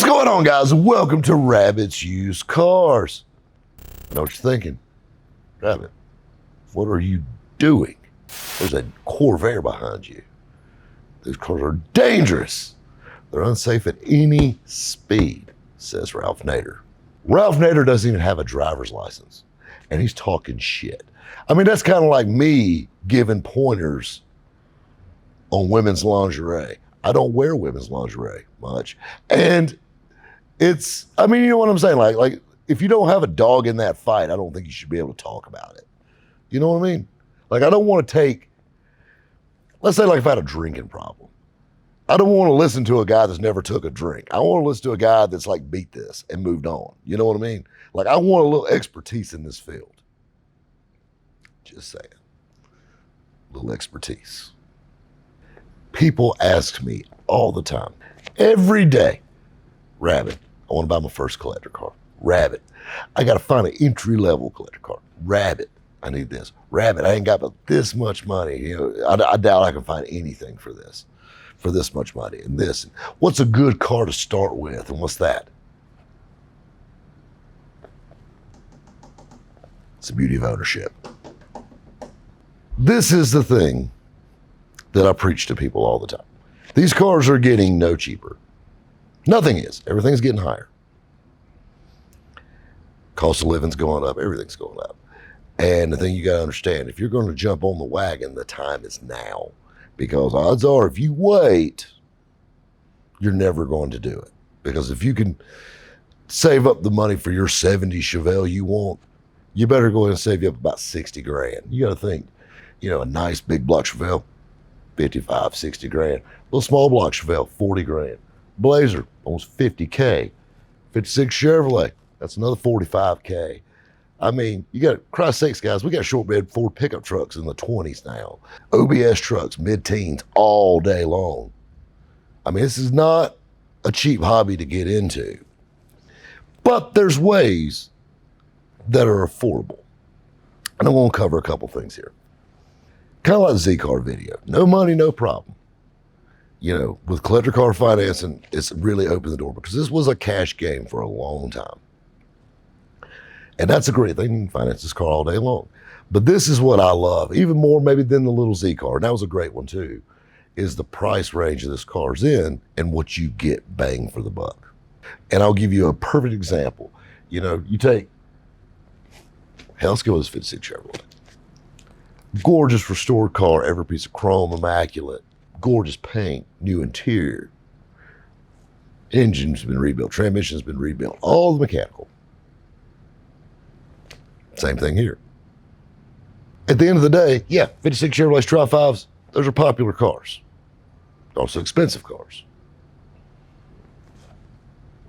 going on, guys? Welcome to Rabbit's Used Cars. I know what you're thinking. Rabbit, what are you doing? There's a Corvair behind you. These cars are dangerous. They're unsafe at any speed, says Ralph Nader. Ralph Nader doesn't even have a driver's license, and he's talking shit. I mean, that's kind of like me giving pointers on women's lingerie. I don't wear women's lingerie much. And it's, I mean, you know what I'm saying? Like if you don't have a dog in that fight, I don't think you should be able to talk about it. You know what I mean? Like, I don't want to take, let's say like if I had a drinking problem. I don't want to listen to a guy that's never took a drink. I want to listen to a guy that's like beat this and moved on. You know what I mean? Like, I want a little expertise in this field. Just saying. A little expertise. People ask me all the time, every day, Rabbit, I want to buy my first collector car. Rabbit, I got to find an entry-level collector car. Rabbit, I need this. Rabbit, I ain't got but this much money. You know, I doubt I can find anything for this much money and this. What's a good car to start with, and what's that? It's the beauty of ownership. This is the thing that I preach to people all the time. These cars are getting no cheaper. Nothing is. Everything's getting higher. Cost of living's going up. Everything's going up. And the thing you got to understand, if you're going to jump on the wagon, the time is now. Because odds are, if you wait, you're never going to do it. Because if you can save up the money for your 70 Chevelle you want, you better go ahead and save you up about 60 grand. You got to think, you know, a nice big block Chevelle, 55, 60 grand. Little small block Chevelle, 40 grand. Blazer, almost 50K. 56 Chevrolet, that's another 45K. I mean, you got, Christ's sakes, guys, we got short bed Ford pickup trucks in the 20s now. OBS trucks, mid-teens, all day long. I mean, this is not a cheap hobby to get into. But there's ways that are affordable. And I want to cover a couple things here. Kind of like the Z-Car video. No money, no problem. You know, with collector car financing, it's really opened the door because this was a cash game for a long time. And that's a great thing. You can finance this car all day long. But this is what I love, even more maybe than the little Z car. And that was a great one too, is the price range of this car's in and what you get bang for the buck. And I'll give you a perfect example. You know, you take, hell, let's go with this 56 Chevrolet. Gorgeous restored car, every piece of chrome, immaculate, gorgeous paint, new interior. Engine's been rebuilt, transmission's been rebuilt, all the mechanical. Same thing here. At the end of the day, yeah, 56 Chevrolet Tri-5s, those are popular cars. Also expensive cars.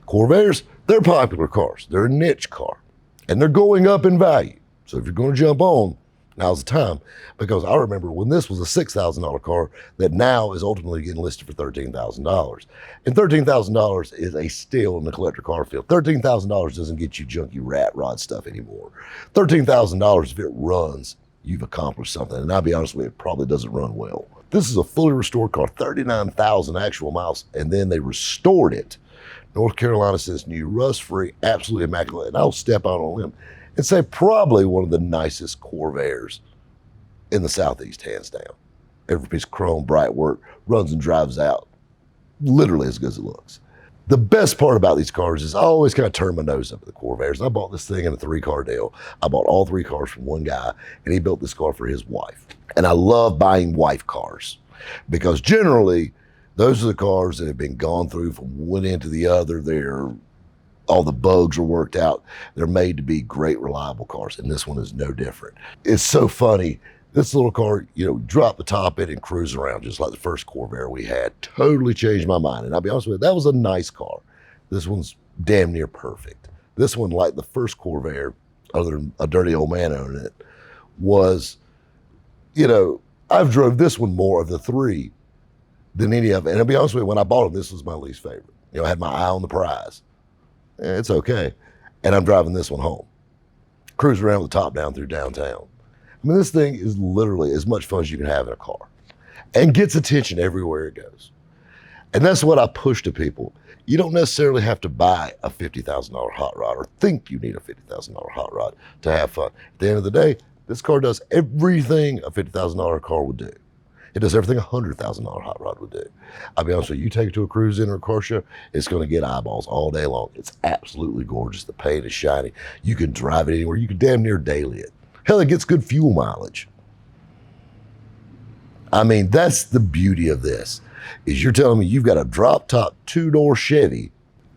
Corvairs, they're popular cars. They're a niche car. And they're going up in value. So if you're going to jump on, now's the time. Because I remember when this was a $6,000 car that now is ultimately getting listed for $13,000. And $13,000 is a steal in the collector car field. $13,000 doesn't get you junky rat rod stuff anymore. $13,000, if it runs, you've accomplished something. And I'll be honest with you, it probably doesn't run well. This is a fully restored car, 39,000 actual miles, and then they restored it. North Carolina says new, rust-free, absolutely immaculate. And I'll step out on a limb and say probably one of the nicest Corvairs in the Southeast, hands down. Every piece of chrome, bright work, runs and drives out, literally as good as it looks. The best part about these cars is I always kind of turn my nose up at the Corvairs. I bought this thing in a 3-car deal. I bought all 3 cars from one guy, and he built this car for his wife. And I love buying wife cars because generally those are the cars that have been gone through from one end to the other. All the bugs are worked out. They're made to be great, reliable cars, and this one is no different. It's so funny. This little car, you know, drop the top in and cruise around just like the first Corvair we had. Totally changed my mind. And I'll be honest with you, that was a nice car. This one's damn near perfect. This one, like the first Corvair, other than a dirty old man owning it, was, you know, I've drove this one more of the 3 than any of it. And I'll be honest with you, when I bought it, this was my least favorite. You know, I had my eye on the prize. It's okay. And I'm driving this one home. Cruise around with the top down through downtown. I mean, this thing is literally as much fun as you can have in a car and gets attention everywhere it goes. And that's what I push to people. You don't necessarily have to buy a $50,000 hot rod or think you need a $50,000 hot rod to have fun. At the end of the day, this car does everything a $50,000 car would do. It does everything a $100,000 hot rod would do. I'll be honest with you, you take it to a cruise in or a car show, it's going to get eyeballs all day long. It's absolutely gorgeous. The paint is shiny. You can drive it anywhere. You can damn near daily it. Hell, it gets good fuel mileage. I mean, that's the beauty of this, is you're telling me you've got a drop-top two-door Chevy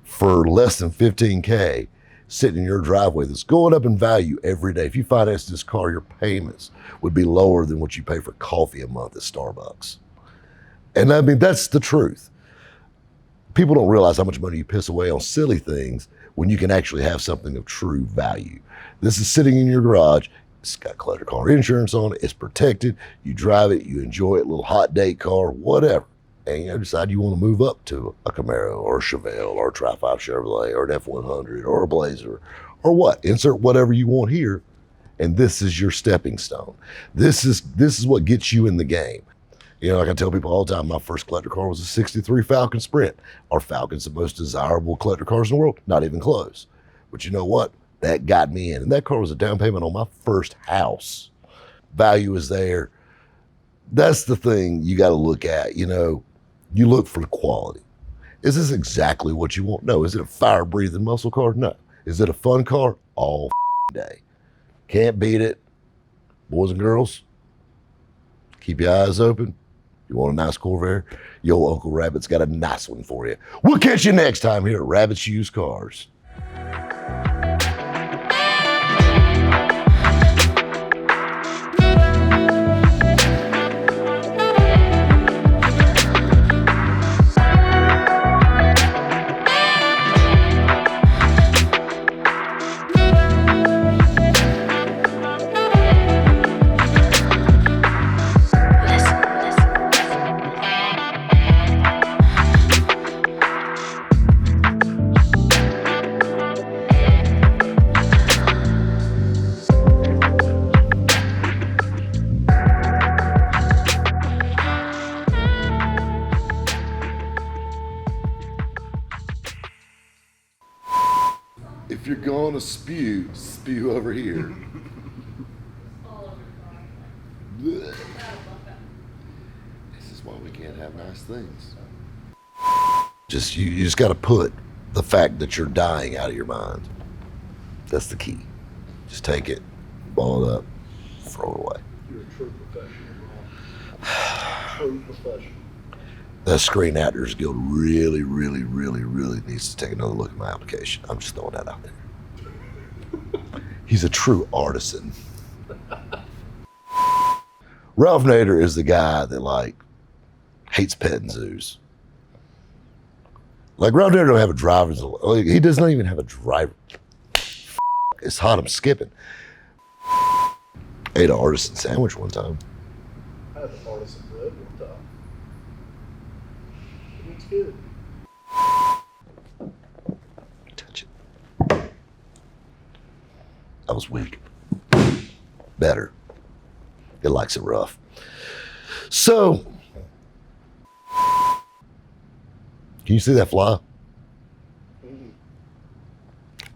for less than $15K sitting in your driveway that's going up in value every day. If you finance this car, your payments would be lower than what you pay for coffee a month at Starbucks. And I mean, that's the truth. People don't realize how much money you piss away on silly things when you can actually have something of true value. This is sitting in your garage. It's got collector car insurance on it. It's protected. You drive it. You enjoy it. Little hot date car, whatever. And you decide you want to move up to a Camaro or a Chevelle or a Tri-5 Chevrolet or an F-100 or a Blazer or what. Insert whatever you want here. And this is your stepping stone. This is what gets you in the game. You know, like I tell people all the time, my first collector car was a 63 Falcon Sprint. Our Falcon's the most desirable collector cars in the world. Not even close. But you know what? That got me in. And that car was a down payment on my first house. Value is there. That's the thing you got to look at. You know, you look for quality. Is this exactly what you want? No. Is it a fire-breathing muscle car? No. Is it a fun car? All day. Can't beat it. Boys and girls, keep your eyes open. You want a nice Corvair? Yo, Uncle Rabbit's got a nice one for you. We'll catch you next time here at Rabbit's Used Cars. If you're going to spew over here. This is why we can't have nice things. You just got to put the fact that you're dying out of your mind. That's the key. Just take it, ball it up, throw it away. You're a true professional, bro. True professional. That Screen Actors Guild really needs to take another look at my application. I'm just throwing that out there. He's a true artisan. Ralph Nader is the guy that like hates petting zoos. Like Ralph Nader don't have a driver's, he doesn't even have a driver. It's hot, I'm skipping. Ate an artisan sandwich one time. I had an artisan bread one time. It's good. Touch it. I was weak. Better. It likes it rough. So, can you see that fly? Mm-hmm.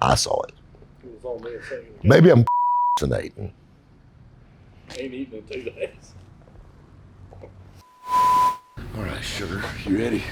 I saw it. It was on me a second ago. Maybe I'm hallucinating. Ain't eaten in 2 days. All right, sugar, you ready?